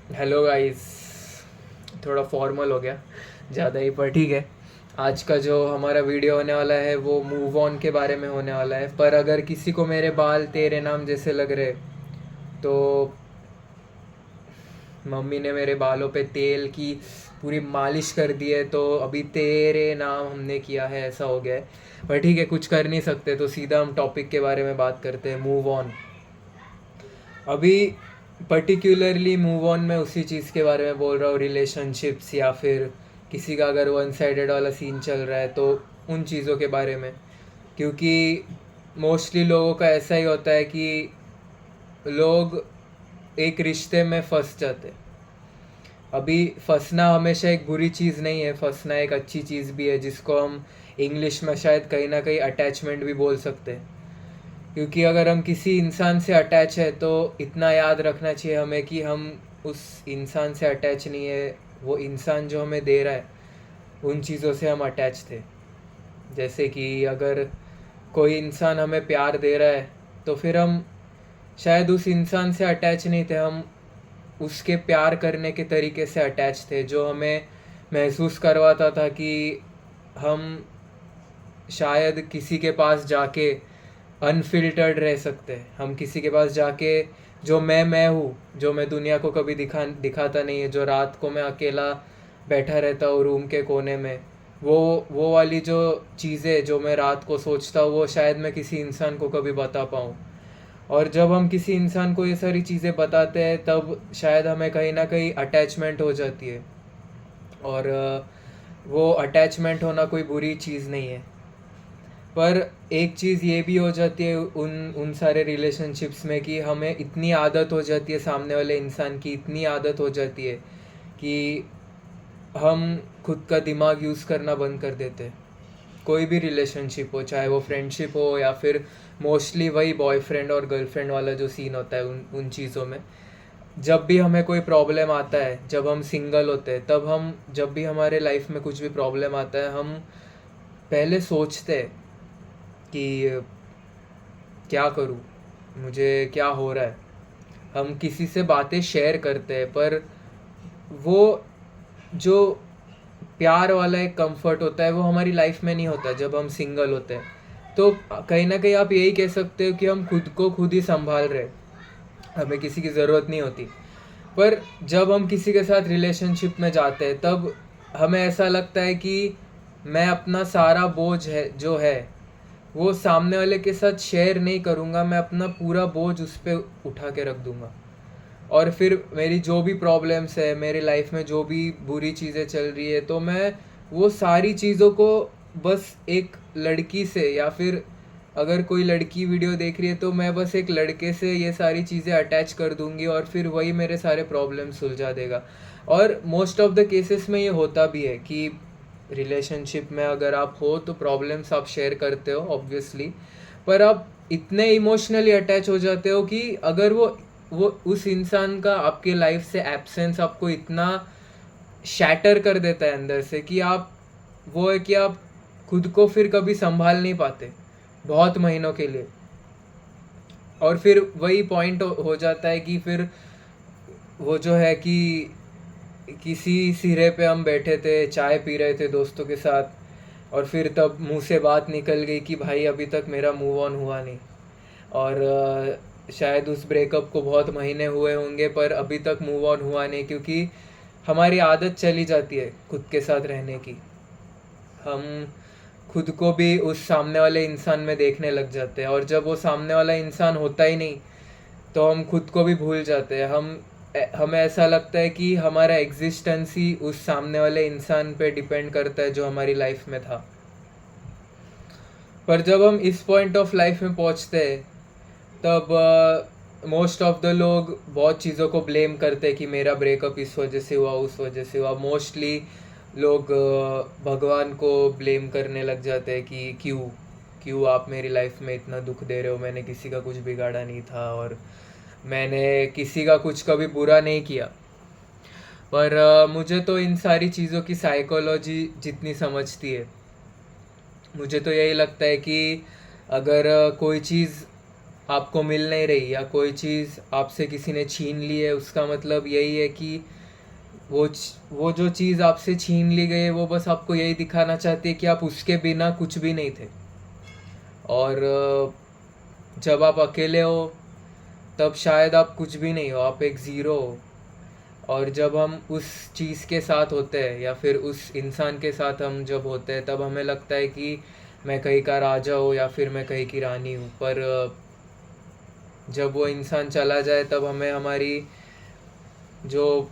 Hello guys. थोड़ा formal हो गया ज़्यादा ही, पर ठीक है। आज का जो हमारा वीडियो होने वाला है वो मूव ऑन के बारे में होने वाला है। पर अगर किसी को मेरे बाल तेरे नाम जैसे लग रहे तो मम्मी ने मेरे बालों पे तेल की पूरी मालिश कर दी है, तो अभी तेरे नाम हमने किया है, ऐसा हो गया है। पर ठीक है, कुछ कर नहीं सकते, तो सीधा हम टॉपिक के बारे में बात करते हैं, मूव ऑन। अभी पर्टिकुलरली मूव ऑन में उसी चीज़ के बारे में बोल रहा हूँ, रिलेशनशिप्स या फिर किसी का अगर वन साइडेड वाला सीन चल रहा है तो उन चीज़ों के बारे में। क्योंकि मोस्टली लोगों का ऐसा ही होता है कि लोग एक रिश्ते में फंस जाते हैं। अभी फंसना हमेशा एक बुरी चीज़ नहीं है, फंसना एक अच्छी चीज़ भी है, जिसको हम इंग्लिश में शायद कहीं ना कहीं अटैचमेंट भी बोल सकते हैं। क्योंकि अगर हम किसी इंसान से अटैच है तो इतना याद रखना चाहिए हमें कि हम उस इंसान से अटैच नहीं है, वो इंसान जो हमें दे रहा है उन चीज़ों से हम अटैच थे। जैसे कि अगर कोई इंसान हमें प्यार दे रहा है तो फिर हम शायद उस इंसान से अटैच नहीं थे, हम उसके प्यार करने के तरीके से अटैच थे, जो हमें महसूस करवाता था कि हम शायद किसी के पास जाके अनफिल्टर्ड रह सकते हैं। हम किसी के पास जाके जो मैं हूँ, जो मैं दुनिया को कभी दिखाता नहीं है, जो रात को मैं अकेला बैठा रहता हूँ रूम के कोने में, वो वाली जो चीज़ें जो मैं रात को सोचता हूँ वो शायद मैं किसी इंसान को कभी बता पाऊँ। और जब हम किसी इंसान को ये सारी चीज़ें बताते हैं तब शायद हमें कहीं ना कहीं अटैचमेंट हो जाती है। और वो अटैचमेंट होना कोई बुरी चीज़ नहीं है। पर एक चीज़ ये भी हो जाती है उन उन सारे रिलेशनशिप्स में कि हमें इतनी आदत हो जाती है, सामने वाले इंसान की इतनी आदत हो जाती है कि हम खुद का दिमाग यूज़ करना बंद कर देते हैं। कोई भी रिलेशनशिप हो, चाहे वो फ्रेंडशिप हो या फिर मोस्टली वही बॉयफ्रेंड और गर्लफ्रेंड वाला जो सीन होता है उन उन चीज़ों में। जब भी हमें कोई प्रॉब्लम आता है, जब हम सिंगल होते हैं, तब हम जब भी हमारे लाइफ में कुछ भी प्रॉब्लम आता है, हम पहले सोचते हैं कि क्या करूँ, मुझे क्या हो रहा है। हम किसी से बातें शेयर करते हैं, पर वो जो प्यार वाला एक कंफर्ट होता है वो हमारी लाइफ में नहीं होता जब हम सिंगल होते हैं। तो कहीं ना कहीं आप यही कह सकते हो कि हम खुद को खुद ही संभाल रहे हैं, हमें किसी की ज़रूरत नहीं होती। पर जब हम किसी के साथ रिलेशनशिप में जाते हैं तब हमें ऐसा लगता है कि मैं अपना सारा बोझ है जो है वो सामने वाले के साथ शेयर नहीं करूँगा, मैं अपना पूरा बोझ उस पर उठा के रख दूँगा। और फिर मेरी जो भी प्रॉब्लम्स है, मेरी लाइफ में जो भी बुरी चीज़ें चल रही है, तो मैं वो सारी चीज़ों को बस एक लड़की से, या फिर अगर कोई लड़की वीडियो देख रही है तो मैं बस एक लड़के से ये सारी चीज़ें अटैच कर दूंगी और फिर वही मेरे सारे प्रॉब्लम सुलझा देगा। और मोस्ट ऑफ द केसेस में ये होता भी है कि रिलेशनशिप में अगर आप हो तो प्रॉब्लम्स आप शेयर करते हो ऑब्वियसली, पर आप इतने इमोशनली अटैच हो जाते हो कि अगर वो उस इंसान का आपके लाइफ से एब्सेंस आपको इतना शैटर कर देता है अंदर से कि आप, वो है कि आप खुद को फिर कभी संभाल नहीं पाते बहुत महीनों के लिए। और फिर वही पॉइंट हो जाता है कि फिर वो जो है कि किसी सिरे पे हम बैठे थे, चाय पी रहे थे दोस्तों के साथ, और फिर तब मुंह से बात निकल गई कि भाई अभी तक मेरा मूव ऑन हुआ नहीं। और शायद उस ब्रेकअप को बहुत महीने हुए होंगे पर अभी तक मूव ऑन हुआ नहीं, क्योंकि हमारी आदत चली जाती है खुद के साथ रहने की। हम खुद को भी उस सामने वाले इंसान में देखने लग जाते हैं, और जब वो सामने वाला इंसान होता ही नहीं तो हम खुद को भी भूल जाते हैं। हमें ऐसा लगता है कि हमारा एग्जिस्टेंस ही उस सामने वाले इंसान पे डिपेंड करता है जो हमारी लाइफ में था। पर जब हम इस पॉइंट ऑफ लाइफ में पहुंचते हैं तब मोस्ट ऑफ द लोग बहुत चीज़ों को ब्लेम करते हैं कि मेरा ब्रेकअप इस वजह से हुआ, उस वजह से हुआ। मोस्टली लोग भगवान को ब्लेम करने लग जाते हैं कि क्यों क्यों आप मेरी लाइफ में इतना दुख दे रहे हो, मैंने किसी का कुछ बिगाड़ा नहीं था और मैंने किसी का कुछ कभी बुरा नहीं किया। पर मुझे तो इन सारी चीज़ों की साइकोलॉजी जितनी समझती है, मुझे तो यही लगता है कि अगर कोई चीज़ आपको मिल नहीं रही या कोई चीज़ आपसे किसी ने छीन ली है, उसका मतलब यही है कि वो जो चीज़ आपसे छीन ली गई है वो बस आपको यही दिखाना चाहती है कि आप उसके बिना कुछ भी नहीं थे। और जब आप अकेले हो तब शायद आप कुछ भी नहीं हो, आप एक ज़ीरो हो। और जब हम उस चीज़ के साथ होते हैं या फिर उस इंसान के साथ हम जब होते हैं तब हमें लगता है कि मैं कहीं का राजा हूँ या फिर मैं कहीं की रानी हूँ। पर जब वो इंसान चला जाए तब हमें हमारी जो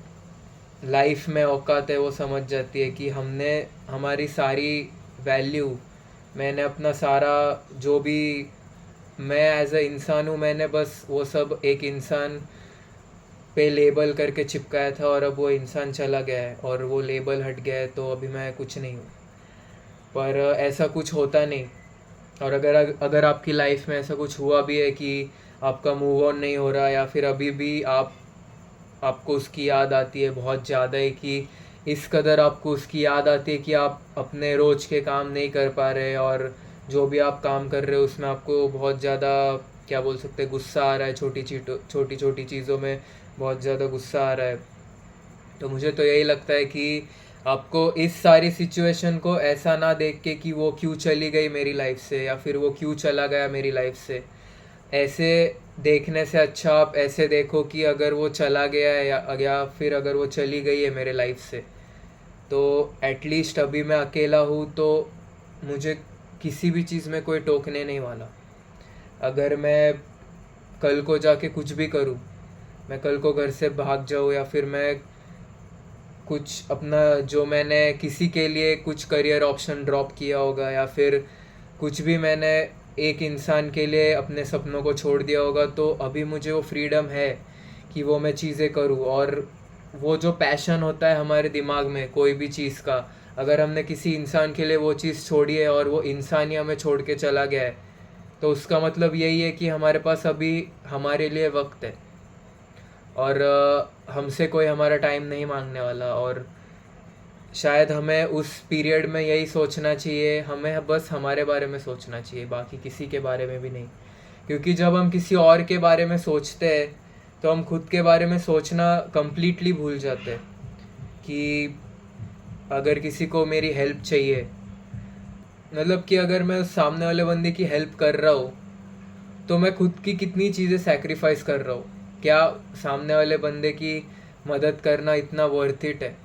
लाइफ में औकात है वो समझ जाती है कि हमने हमारी सारी वैल्यू, मैंने अपना सारा जो भी मैं एज अ इंसान हूँ, मैंने बस वो सब एक इंसान पे लेबल करके चिपकाया था और अब वो इंसान चला गया है और वो लेबल हट गया है तो अभी मैं कुछ नहीं हूँ। पर ऐसा कुछ होता नहीं। और अगर अगर आपकी लाइफ में ऐसा कुछ हुआ भी है कि आपका मूव ऑन नहीं हो रहा या फिर अभी भी आपको उसकी याद आती है बहुत ज़्यादा है कि इस कदर आपको उसकी याद आती है कि आप अपने रोज़ के काम नहीं कर पा रहे और जो भी आप काम कर रहे हो उसमें आपको बहुत ज़्यादा क्या बोल सकते हैं गुस्सा आ रहा है, छोटी छोटी चीज़ों में बहुत ज़्यादा गुस्सा आ रहा है। तो मुझे तो यही लगता है कि आपको इस सारी सिचुएशन को ऐसा ना देख के कि वो क्यों चली गई मेरी लाइफ से या फिर वो क्यों चला गया मेरी लाइफ से, ऐसे देखने से अच्छा आप ऐसे देखो कि अगर वो चला गया है या फिर अगर वो चली गई है मेरे लाइफ से तो एटलीस्ट अभी मैं अकेला हूँ तो मुझे किसी भी चीज़ में कोई टोकने नहीं वाला। अगर मैं कल को जाके कुछ भी करूँ, मैं कल को घर से भाग जाऊँ या फिर मैं कुछ अपना जो मैंने किसी के लिए कुछ करियर ऑप्शन ड्रॉप किया होगा या फिर कुछ भी मैंने एक इंसान के लिए अपने सपनों को छोड़ दिया होगा, तो अभी मुझे वो फ्रीडम है कि वो मैं चीज़ें करूँ। और वो जो पैशन होता है हमारे दिमाग में कोई भी चीज़ का, अगर हमने किसी इंसान के लिए वो चीज़ छोड़ी है और वो इंसान ही हमें छोड़ के चला गया है तो उसका मतलब यही है कि हमारे पास अभी हमारे लिए वक्त है और हमसे कोई हमारा टाइम नहीं मांगने वाला। और शायद हमें उस पीरियड में यही सोचना चाहिए, हमें बस हमारे बारे में सोचना चाहिए, बाकी किसी के बारे में भी नहीं। क्योंकि जब हम किसी और के बारे में सोचते हैं तो हम खुद के बारे में सोचना कम्प्लीटली भूल जाते हैं कि अगर किसी को मेरी हेल्प चाहिए, मतलब कि अगर मैं उस सामने वाले बंदे की हेल्प कर रहा हूँ तो मैं खुद की कितनी चीज़ें सैक्रिफाइस कर रहा हूँ। क्या सामने वाले बंदे की मदद करना इतना वर्थ इट है?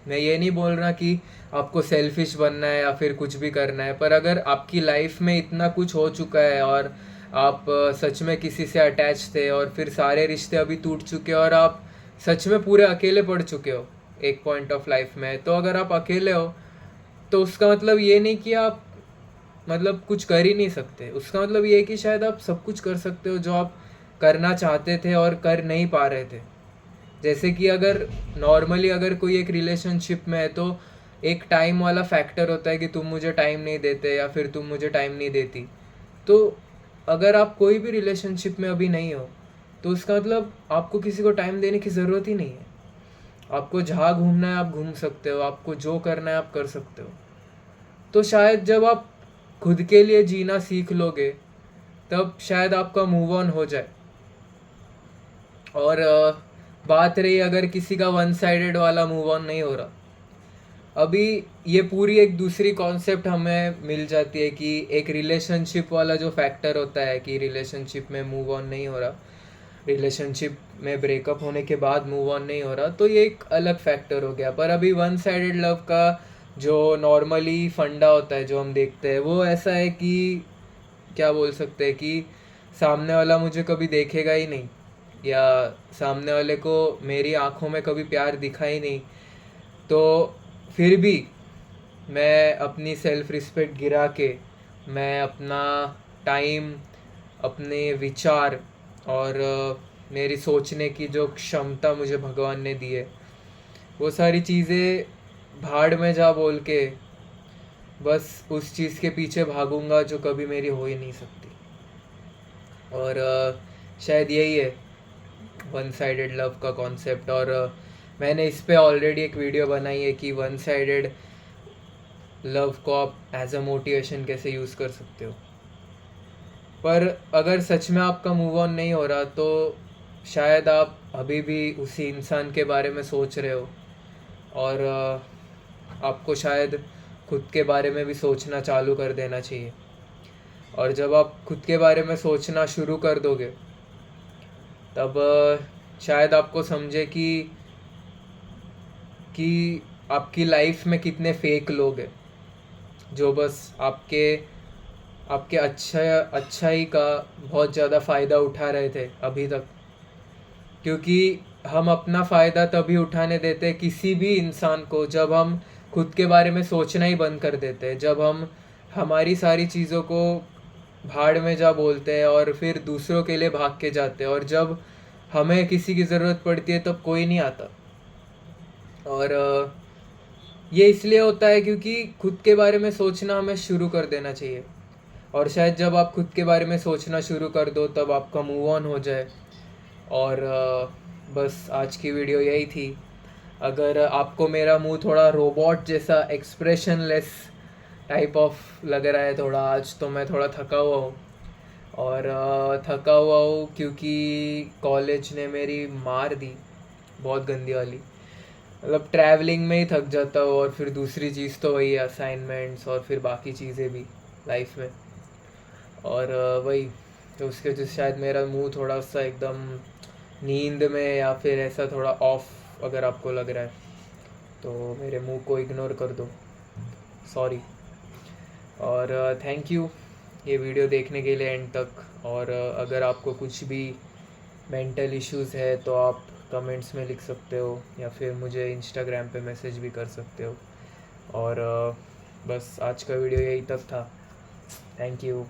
मैं ये नहीं बोल रहा कि आपको सेल्फिश बनना है या फिर कुछ भी करना है, पर अगर आपकी लाइफ में इतना कुछ हो चुका है और आप सच में किसी से अटैच थे और फिर सारे रिश्ते अभी टूट चुके हैं और आप सच में पूरे अकेले पड़ चुके हो एक पॉइंट ऑफ लाइफ में, तो अगर आप अकेले हो तो उसका मतलब ये नहीं कि आप मतलब कुछ कर ही नहीं सकते। उसका मतलब ये है कि शायद आप सब कुछ कर सकते हो जो आप करना चाहते थे और कर नहीं पा रहे थे। जैसे कि अगर नॉर्मली अगर कोई एक रिलेशनशिप में है तो एक टाइम वाला फैक्टर होता है कि तुम मुझे टाइम नहीं देते या फिर तुम मुझे टाइम नहीं देती। तो अगर आप कोई भी रिलेशनशिप में अभी नहीं हो तो उसका मतलब आपको किसी को टाइम देने की ज़रूरत ही नहीं है। आपको जहाँ घूमना है आप घूम सकते हो, आपको जो करना है आप कर सकते हो। तो शायद जब आप खुद के लिए जीना सीख लोगे तब शायद आपका मूव ऑन हो जाए। और बात रही अगर किसी का वन साइडेड वाला मूव ऑन नहीं हो रहा, अभी ये पूरी एक दूसरी कॉन्सेप्ट हमें मिल जाती है कि एक रिलेशनशिप वाला जो फैक्टर होता है कि रिलेशनशिप में मूव ऑन नहीं हो रहा, रिलेशनशिप में ब्रेकअप होने के बाद मूव ऑन नहीं हो रहा, तो ये एक अलग फैक्टर हो गया। पर अभी वन साइडेड लव का जो नॉर्मली फंडा होता है जो हम देखते हैं वो ऐसा है कि क्या बोल सकते हैं कि सामने वाला मुझे कभी देखेगा ही नहीं या सामने वाले को मेरी आंखों में कभी प्यार दिखा ही नहीं, तो फिर भी मैं अपनी सेल्फ रिस्पेक्ट गिरा के मैं अपना टाइम, अपने विचार और मेरी सोचने की जो क्षमता मुझे भगवान ने दी है वो सारी चीज़ें भाड़ में जा बोल के बस उस चीज़ के पीछे भागूंगा जो कभी मेरी हो ही नहीं सकती। और शायद यही है वन साइडेड लव का कॉन्सेप्ट। और मैंने इस पे ऑलरेडी एक वीडियो बनाई है कि वन साइडेड लव को आप एज अ मोटिवेशन कैसे यूज़ कर सकते हो। पर अगर सच में आपका मूव ऑन नहीं हो रहा तो शायद आप अभी भी उसी इंसान के बारे में सोच रहे हो, और आपको शायद खुद के बारे में भी सोचना चालू कर देना चाहिए। और जब आप खुद के बारे में सोचना शुरू कर दोगे तब शायद आपको समझे कि आपकी लाइफ में कितने फेक लोग हैं जो बस आपके अच्छाई का बहुत ज़्यादा फ़ायदा उठा रहे थे अभी तक। क्योंकि हम अपना फ़ायदा तभी उठाने देते हैं किसी भी इंसान को जब हम खुद के बारे में सोचना ही बंद कर देते हैं, जब हम हमारी सारी चीज़ों को भाड़ में जा बोलते हैं और फिर दूसरों के लिए भाग के जाते हैं, और जब हमें किसी की ज़रूरत पड़ती है तब कोई नहीं आता। और ये इसलिए होता है क्योंकि खुद के बारे में सोचना हमें शुरू कर देना चाहिए, और शायद जब आप खुद के बारे में सोचना शुरू कर दो तब आपका मूव ऑन हो जाए। और बस आज की वीडियो यही थी। अगर आपको मेरा मुंह थोड़ा रोबोट जैसा एक्सप्रेशनलेस टाइप ऑफ लग रहा है थोड़ा आज, तो मैं थोड़ा थका हुआ हूँ, और थका हुआ हूँ क्योंकि कॉलेज ने मेरी मार दी बहुत गंदी वाली। मतलब ट्रैवलिंग में ही थक जाता हूँ, और फिर दूसरी चीज़ तो वही है असाइनमेंट्स और फिर बाकी चीज़ें भी लाइफ में। और वही तो उसके वजह से शायद मेरा मुंह थोड़ा सा एकदम नींद में या फिर ऐसा थोड़ा ऑफ अगर आपको लग रहा है तो मेरे मुंह को इग्नोर कर दो, सॉरी। और थैंक यू ये वीडियो देखने के लिए एंड तक। और अगर आपको कुछ भी मेंटल इश्यूज़ है तो आप कमेंट्स में लिख सकते हो या फिर मुझे इंस्टाग्राम पे मैसेज भी कर सकते हो। और बस आज का वीडियो यही तक था। Thank you.